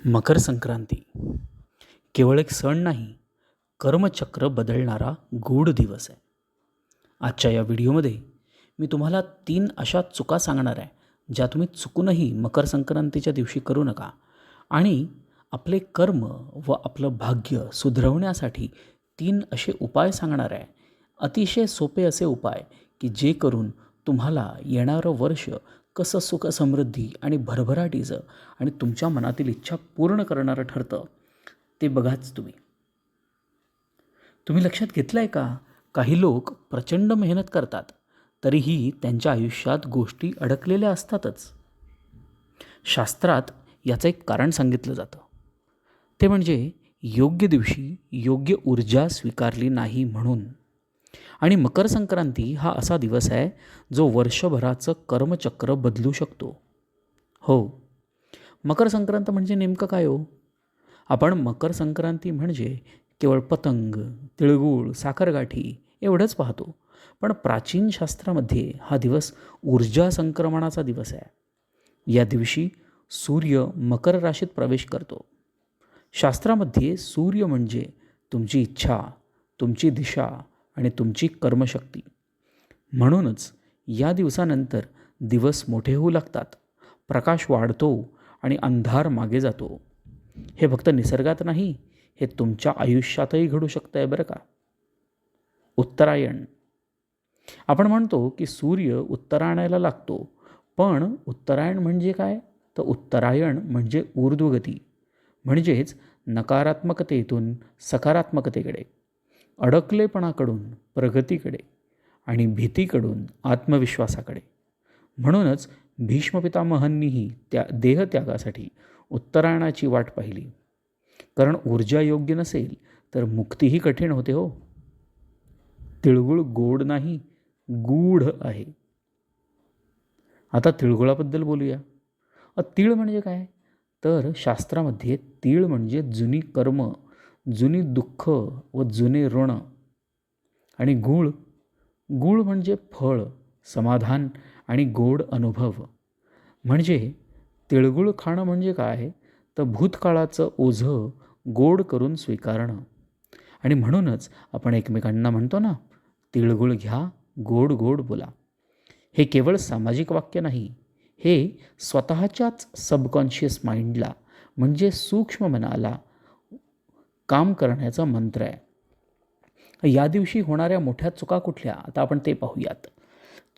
मकर संक्रांती केवळ एक सण नाही, कर्मचक्र बदलणारा गूढ दिवस आहे. आजच्या या व्हिडिओमध्ये मी तुम्हाला 3 अशा चुका सांगणार आहे, ज्या तुम्ही चुकूनही मकर संक्रांतीच्या दिवशी करू नका आणि आपले कर्म व आपलं भाग्य सुधरवण्यासाठी 3 असे उपाय सांगणार आहे. अतिशय सोपे असे उपाय की जे करून तुम्हाला येणारं वर्ष कसं सुख समृद्धी आणि भरभराटीचं आणि तुमच्या मनातील इच्छा पूर्ण करणारं ठरतं ते बघाच तुम्ही. तुम्ही लक्षात घेतलं आहे का? काही लोक प्रचंड मेहनत करतात, तरीही त्यांच्या आयुष्यात गोष्टी अडकलेल्या असतातच. शास्त्रात याचं एक कारण सांगितलं जातं. ते म्हणजे योग्य दिवशी योग्य ऊर्जा स्वीकारली नाही म्हणून. आणि मकर संक्रांती हा असा दिवस आहे जो वर्षभराचं कर्मचक्र बदलू शकतो. हो, मकर संक्रांत म्हणजे नेमकं काय हो? आपण मकर संक्रांती म्हणजे केवळ पतंग, तिळगुळ, साखरगाठी एवढंच पाहतो. पण प्राचीन शास्त्रामध्ये हा दिवस ऊर्जा संक्रमणाचा दिवस आहे. या दिवशी सूर्य मकर राशीत प्रवेश करतो. शास्त्रामध्ये सूर्य म्हणजे तुमची इच्छा, तुमची दिशा आणि तुमची कर्मशक्ती. म्हणूनच या दिवसानंतर दिवस मोठे होऊ लागतात, प्रकाश वाढतो आणि अंधार मागे जातो. हे फक्त निसर्गात नाही, हे तुमच्या आयुष्यातही घडू शकतं आहे बरं का. उत्तरायण. आपण म्हणतो की सूर्य उत्तरायणाला लागतो, पण उत्तरायण म्हणजे काय? तर उत्तरायण म्हणजे ऊर्ध्वगती, म्हणजेच नकारात्मकतेतून सकारात्मकतेकडे, अडकलेपणाकडून प्रगतीकडे आणि भीतीकडून आत्मविश्वासाकडे. म्हणूनच भीष्म पितामहांनीही त्या देहत्यागासाठी उत्तरायणाची वाट पाहिली. कारण ऊर्जा योग्य नसेल तर मुक्तीही कठीण होते हो. तिळगुळ गोड नाही, गूढ आहे. आता तिळगुळाबद्दल बोलूया. तीळ म्हणजे काय? तर शास्त्रामध्ये तीळ म्हणजे जुनी कर्म, जुनी दुःख व जुने ऋण. आणि गूळ, गूळ म्हणजे फळ, समाधान आणि गोड अनुभव. म्हणजे तिळगुळ खाणं म्हणजे काय? तर भूतकाळाचं ओझं गोड करून स्वीकारणं. आणि म्हणूनच आपण एकमेकांना म्हणतो ना, तिळगुळ घ्या, गोड गोड बोला. हे केवळ सामाजिक वाक्य नाही, हे स्वतःच्याच सबकॉन्शियस माइंडला म्हणजे सूक्ष्म मनाला काम करण्याचा मंत्र आहे. या दिवशी होणाऱ्या मोठ्या चुका कुठल्या? आता आपण ते पाहूयात.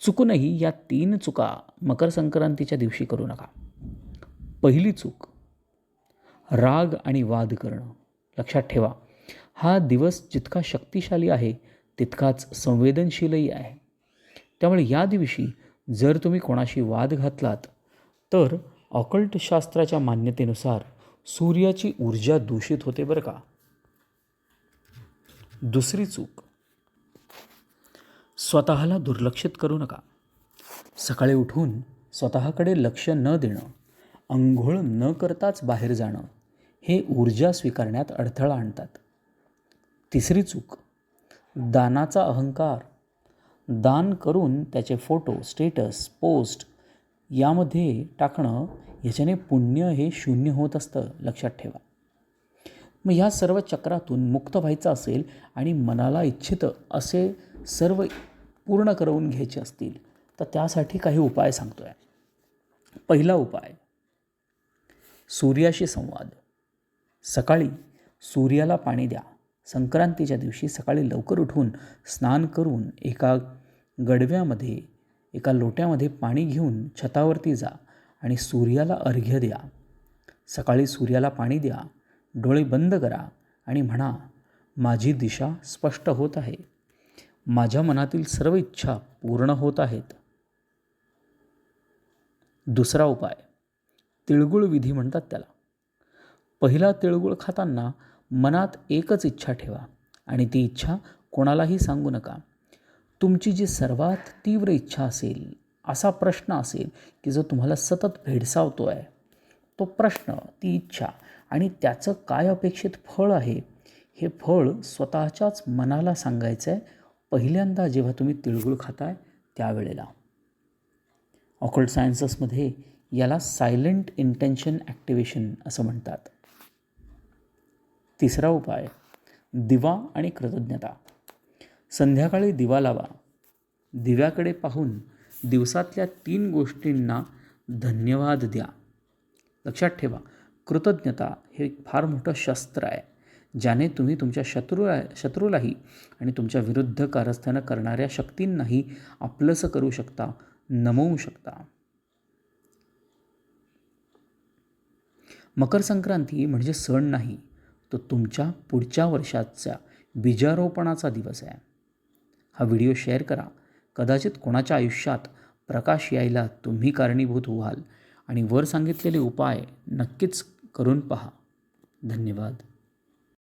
चुकूनही या 3 चुका मकर संक्रांतीच्या दिवशी करू नका. पहिली चूक, राग आणि वाद करणं. लक्षात ठेवा, हा दिवस जितका शक्तिशाली आहे तितकाच संवेदनशीलही आहे. त्यामुळे या दिवशी जर तुम्ही कोणाशी वाद घातलात तर ऑकल्ट शास्त्राच्या मान्यतेनुसार सूर्याची ऊर्जा दूषित होते बरं का. दुसरी चूक, स्वतःला दुर्लक्षित करू नका. सकाळी उठून स्वतःकडे लक्ष न देणं, अंघोळ न करताच बाहेर जाणं हे ऊर्जा स्वीकारण्यात अडथळा आणतात. तिसरी चूक, दानाचा अहंकार. दान करून त्याचे फोटो, स्टेटस, पोस्ट यामध्ये टाकणं, याच्याने पुण्य हे शून्य होत असतं, लक्षात ठेवा. मग ह्या सर्व चक्रातून मुक्त व्हायचं असेल आणि मनाला इच्छित असे सर्व पूर्ण करवून घ्यायचे असतील तर त्यासाठी काही उपाय सांगतो आहे. पहिला उपाय, सूर्याशी संवाद. सकाळी सूर्याला पाणी द्या. संक्रांतीच्या दिवशी सकाळी लवकर उठून स्नान करून एका गडव्यामध्ये, एका लोट्यामध्ये पाणी घेऊन छतावरती जा आणि सूर्याला अर्घ्य द्या. सकाळी सूर्याला पाणी द्या, डोळे बंद करा आणि म्हणा, माझी दिशा स्पष्ट होत आहे, माझ्या मनातील सर्व इच्छा पूर्ण होत आहेत. दुसरा उपाय, तिळगुळ विधी म्हणतात त्याला. पहिला तिळगुळ खाताना मनात एकच इच्छा ठेवा आणि ती इच्छा कोणालाही सांगू नका. तुमची जी सर्वात तीव्र इच्छा असेल, असा प्रश्न असेल की जो तुम्हाला सतत भेडसावतो आहे, तो प्रश्न, ती इच्छा आणि त्याचं काय अपेक्षित फळ आहे, हे फळ स्वतःच्याच मनाला सांगायचं आहे पहिल्यांदा जेव्हा तुम्ही तिळगुळ खाताय त्यावेळेला. ऑकल्ट सायन्सेसमध्ये याला सायलेंट इंटेन्शन ॲक्टिवेशन असं म्हणतात. तिसरा उपाय, दिवा आणि कृतज्ञता. संध्याकाळी दिवा लावा. दिव्याकडे पाहून दिवसातल्या 3 गोष्टींना धन्यवाद द्या. लक्षात ठेवा, कृतज्ञता हे फार मोठं शस्त्र आहे, ज्याने तुम्ही तुमच्या शत्रूलाही आणि तुमच्या विरुद्ध कारस्थानं करणाऱ्या शक्तींनाही आपलंसं करू शकता, नमवू शकता. मकर संक्रांती म्हणजे सण नाही, तो तुमच्या पुढच्या वर्षाचा बीजारोपणाचा दिवस आहे. हा व्हिडिओ शेअर करा. कदाचित कोणाच्या आयुष्यात प्रकाश यायला तुम्ही कारणीभूत व्हाल आणि वर सांगितलेले उपाय नक्कीच करून पहा. धन्यवाद.